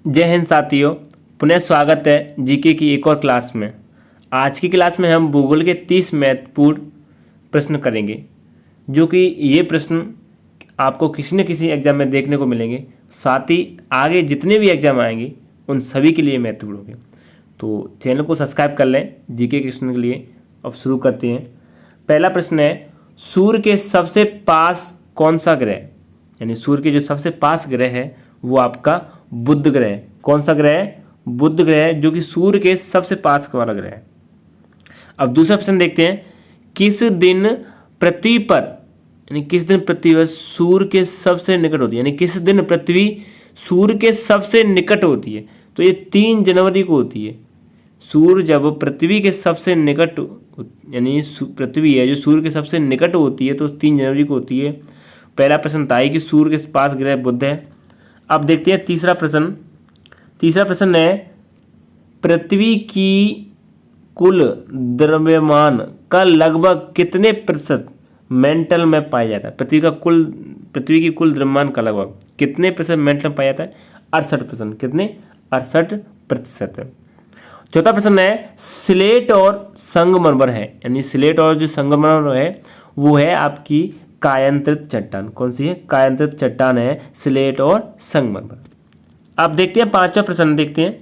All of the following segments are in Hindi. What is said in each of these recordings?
जय हिंद साथियों, पुनः स्वागत है जीके की एक और क्लास में। आज की क्लास में हम भूगोल के 30 महत्वपूर्ण प्रश्न करेंगे, जो कि ये प्रश्न आपको किसी न किसी एग्जाम में देखने को मिलेंगे। साथ ही आगे जितने भी एग्जाम आएंगे उन सभी के लिए महत्वपूर्ण होंगे। तो चैनल को सब्सक्राइब कर लें जीके के प्रश्न के लिए। अब शुरू करते हैं। पहला प्रश्न है, सूर्य के सबसे पास कौन सा ग्रह है? यानी सूर्य के जो सबसे पास ग्रह है वो आपका बुध ग्रह है। कौन सा ग्रह है? बुध ग्रह, जो कि सूर्य के सबसे पास वाला ग्रह है। अब दूसरा प्रश्न देखते हैं, किस दिन पृथ्वी पर, यानी किस दिन पृथ्वी पर सूर्य के सबसे निकट होती है? यानी किस दिन पृथ्वी सूर्य के सबसे निकट होती है? तो ये 3 जनवरी को होती है। सूर्य जब पृथ्वी के सबसे निकट, यानी पृथ्वी है जो सूर्य के सबसे निकट होती है, तो 3 जनवरी को होती है। पहला प्रश्न था कि सूर्य के पास ग्रह बुध है। अब देखते हैं तीसरा प्रश्न। तीसरा प्रश्न है, पृथ्वी की कुल द्रव्यमान का लगभग कितने प्रतिशत मेंटल में पाया जाता है? पृथ्वी की कुल द्रव्यमान का लगभग कितने प्रतिशत मेंटल में पाया जाता है? 68%। कितने? 68%। चौथा प्रश्न है, स्लेट और संगमरमर है, यानी स्लेट और जो संगमरमर है वो है आपकी कायांतरित चट्टान। कौन सी है? कायांतरित चट्टान है स्लेट और संगमरमर। अब देखते हैं पांचवा प्रश्न। देखते हैं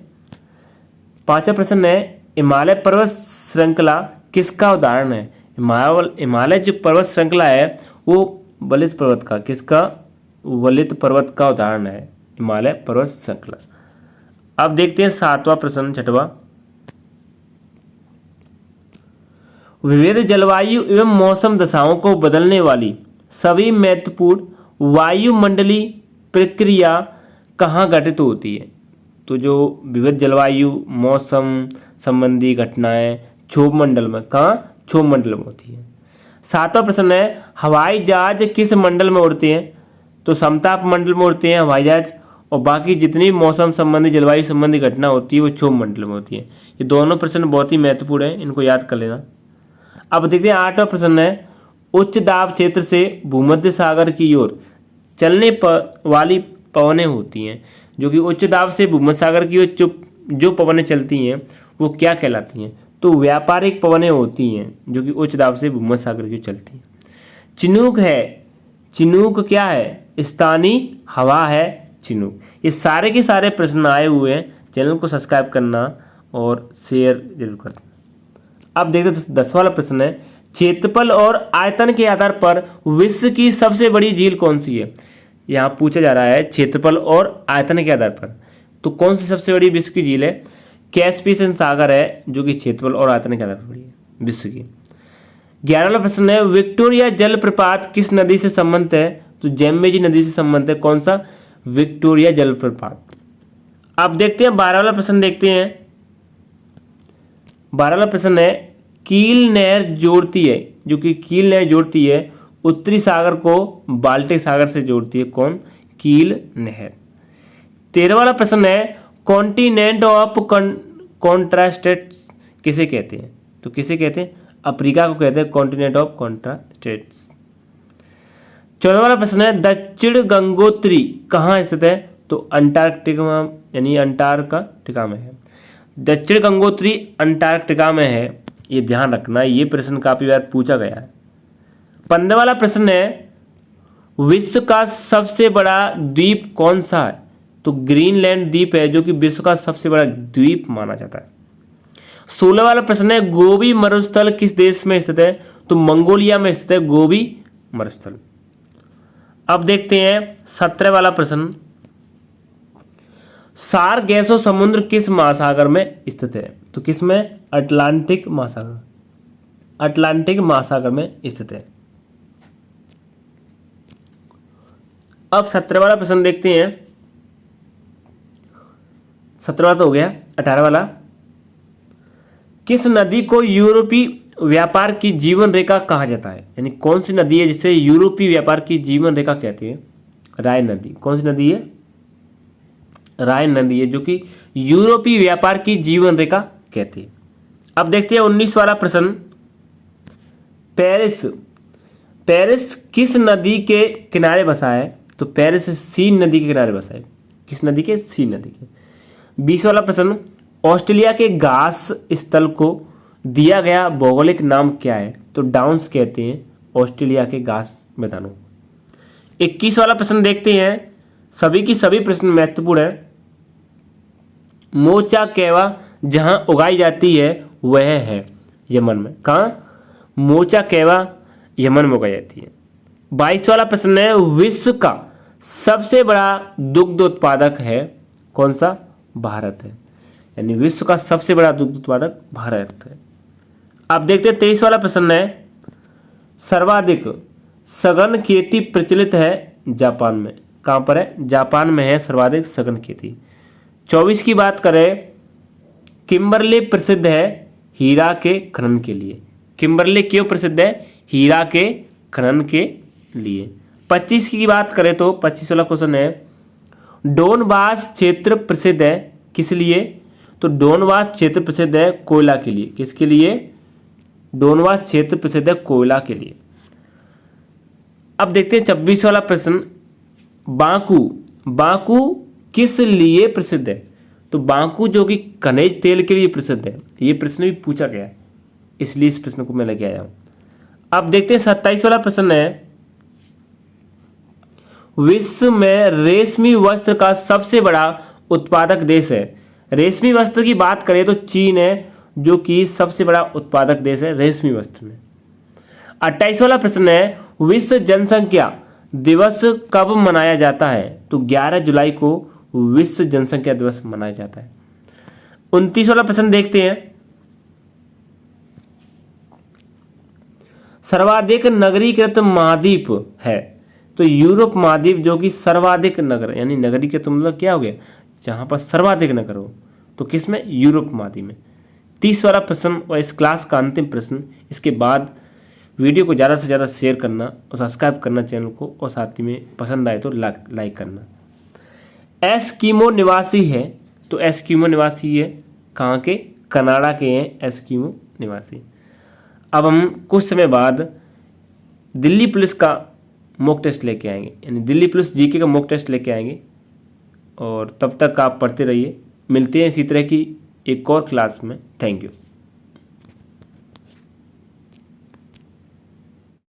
पांचवा प्रश्न है, हिमालय पर्वत श्रृंखला किसका उदाहरण है? हिमालय जो पर्वत श्रृंखला है वो वलित पर्वत का, किसका? वलित पर्वत का उदाहरण है हिमालय पर्वत श्रृंखला। अब देखते हैं सातवां प्रश्न, छठवां। विविध जलवायु एवं मौसम दशाओं को बदलने वाली सभी महत्वपूर्ण वायुमंडलीय प्रक्रिया कहाँ घटित होती है? तो जो विविध जलवायु मौसम संबंधी घटनाएं क्षोभ मंडल में, कहाँ? क्षोभ मंडल में होती है। सातवां प्रश्न है, हवाई जहाज किस मंडल में उड़ते हैं? तो समताप मंडल में उड़ते हैं हवाई जहाज, और बाकी जितनी मौसम संबंधी जलवायु संबंधी घटना होती है वो क्षोभ मंडल में होती है। ये दोनों प्रश्न बहुत ही महत्वपूर्ण है, इनको याद कर लेना। अब देखते हैं आठवां प्रश्न है, उच्च दाब क्षेत्र से भूमध्य सागर की ओर चलने वाली पवनें होती हैं, जो कि उच्च दाब से भूमध्य सागर की ओर जो पवनें चलती हैं वो क्या कहलाती हैं? तो व्यापारिक पवनें होती हैं, जो कि उच्च दाब से भूमध्य सागर की ओर चलती हैं। चिनूक है, चिनूक क्या है? स्थानीय हवा है चिनूक। ये सारे के सारे प्रश्न आए हुए हैं। चैनल को सब्सक्राइब करना और शेयर जरूर करना। अब देखते हैं 10वां वाला प्रश्न है, क्षेत्रफल और आयतन के आधार पर विश्व की सबसे बड़ी झील कौन सी है? यहाँ पूछा जा रहा है क्षेत्रफल और आयतन के आधार पर, तो कौन सी सबसे बड़ी विश्व की झील है? कैस्पियन सागर है, जो कि क्षेत्रफल और आयतन के आधार पर बड़ी है विश्व की। 11वां प्रश्न है, विक्टोरिया जलप्रपात किस नदी से संबंधित है? तो जैम्बेजी नदी से संबंधित है। कौन सा? विक्टोरिया जलप्रपात। अब देखते हैं 12वां प्रश्न। देखते हैं 12वां प्रश्न है, कील नहर जोड़ती है, जो कि कील नहर जोड़ती है उत्तरी सागर को बाल्टिक सागर से जोड़ती है। कौन? कील नहर। 13वां प्रश्न है, कॉन्टिनेंट ऑफ कॉन्ट्रास्टेट्स किसे कहते हैं? तो किसे कहते हैं? अफ्रीका को कहते हैं कॉन्टिनेंट ऑफ कॉन्ट्रास्टेट्स। 14वां प्रश्न है, दक्षिण गंगोत्री कहाँ स्थित है? तो अंटार्कटिका, यानी अंटार्कटिका में है। दक्षिण गंगोत्री अंटार्कटिका में है, ये ध्यान रखना, ये प्रश्न काफी बार पूछा गया है। 15वां प्रश्न है, विश्व का सबसे बड़ा द्वीप कौन सा है? तो ग्रीनलैंड द्वीप है, जो कि विश्व का सबसे बड़ा द्वीप माना जाता है। 16वां प्रश्न है, गोबी मरुस्थल किस देश में स्थित है? तो मंगोलिया में स्थित है गोबी मरुस्थल। अब देखते हैं 17वां प्रश्न, सारगेसो समुद्र किस महासागर में स्थित है? तो किस में? अटलांटिक महासागर, अटलांटिक महासागर में स्थित है। अब 17वां प्रश्न देखते हैं। 17वां तो हो गया। 18वां वाला, किस नदी को यूरोपीय व्यापार की जीवन रेखा कहा जाता है? यानी कौन सी नदी है जिसे यूरोपीय व्यापार की जीवन रेखा कहते हैं? राइन नदी। कौन सी नदी है? राइन नदी है, जो कि यूरोपीय व्यापार की जीवन रेखा कहती है। अब देखते हैं 19वां प्रश्न, पेरिस, पेरिस किस नदी के किनारे बसा है? तो पेरिस सीन नदी के किनारे बसा है। किस नदी के? सीन नदी के। 20 वाला प्रश्न, ऑस्ट्रेलिया के घास स्थल को दिया गया भौगोलिक नाम क्या है? तो डाउन्स कहते हैं ऑस्ट्रेलिया के घास मैदानों। 21 वाला प्रश्न देखते हैं, सभी की सभी प्रश्न महत्वपूर्ण है। मोचा कैवा जहां उगाई जाती है वह है यमन में। कहाँ? मोचा कैवा यमन में उगाई जाती है। 22 वाला प्रश्न है, विश्व का सबसे बड़ा दुग्ध उत्पादक है कौन सा? भारत है, यानी विश्व का सबसे बड़ा दुग्ध उत्पादक भारत है। अब देखते हैं 23 वाला प्रश्न है, सर्वाधिक सघन खेती प्रचलित है जापान में। कहाँ पर है? जापान में है सर्वाधिक सघन खेती। 24 की बात करें, किम्बरले प्रसिद्ध है हीरा के खनन के लिए। किम्बरले क्यों प्रसिद्ध है? हीरा के खनन के लिए। 25 की बात करें तो 25 वाला क्वेश्चन है, डोनबास क्षेत्र प्रसिद्ध है किस लिए? तो डोनबास क्षेत्र प्रसिद्ध है कोयला के लिए। किसके लिए? डोनबास क्षेत्र प्रसिद्ध है कोयला के लिए। अब देखते हैं 26 वाला प्रश्न, बाकू बाकू किस लिए प्रसिद्ध है? तो बाकू जो कि खनिज तेल के लिए प्रसिद्ध है। ये प्रश्न भी पूछा गया है, इसलिए इस प्रश्न को मैं लेके आया हूं। अब देखते हैं 27 वाला प्रश्न है, विश्व में रेशमी वस्त्र का सबसे बड़ा उत्पादक देश है। रेशमी वस्त्र की बात करें तो चीन है जो कि सबसे बड़ा उत्पादक देश है रेशमी वस्त्र में। 28 वाला प्रश्न है, विश्व जनसंख्या दिवस कब मनाया जाता है? तो 11 जुलाई को विश्व जनसंख्या दिवस मनाया जाता है। 29 वाला प्रश्न देखते हैं, सर्वाधिक नगरीकृत महाद्वीप है। तो यूरोप महाद्वीप जो कि सर्वाधिक नगर, यानी नगरीकृत मतलब क्या हो गया? जहां पर सर्वाधिक नगर हो। तो किसमें? यूरोप महाद्वीप में। 30 वाला प्रश्न और इस क्लास का अंतिम प्रश्न। इसके बाद वीडियो को ज़्यादा से ज़्यादा शेयर करना और सब्सक्राइब करना चैनल को, और साथ ही में पसंद आए तो लाइक करना। एस्किमो निवासी है, तो एस्किमो निवासी है कहाँ के? कनाडा के हैं एस्किमो निवासी। अब हम कुछ समय बाद दिल्ली पुलिस का मॉक टेस्ट लेके आएंगे, यानी दिल्ली पुलिस जीके का मॉक टेस्ट लेके आएंगे, और तब तक आप पढ़ते रहिए। मिलते हैं इसी तरह की एक और क्लास में। Thank you.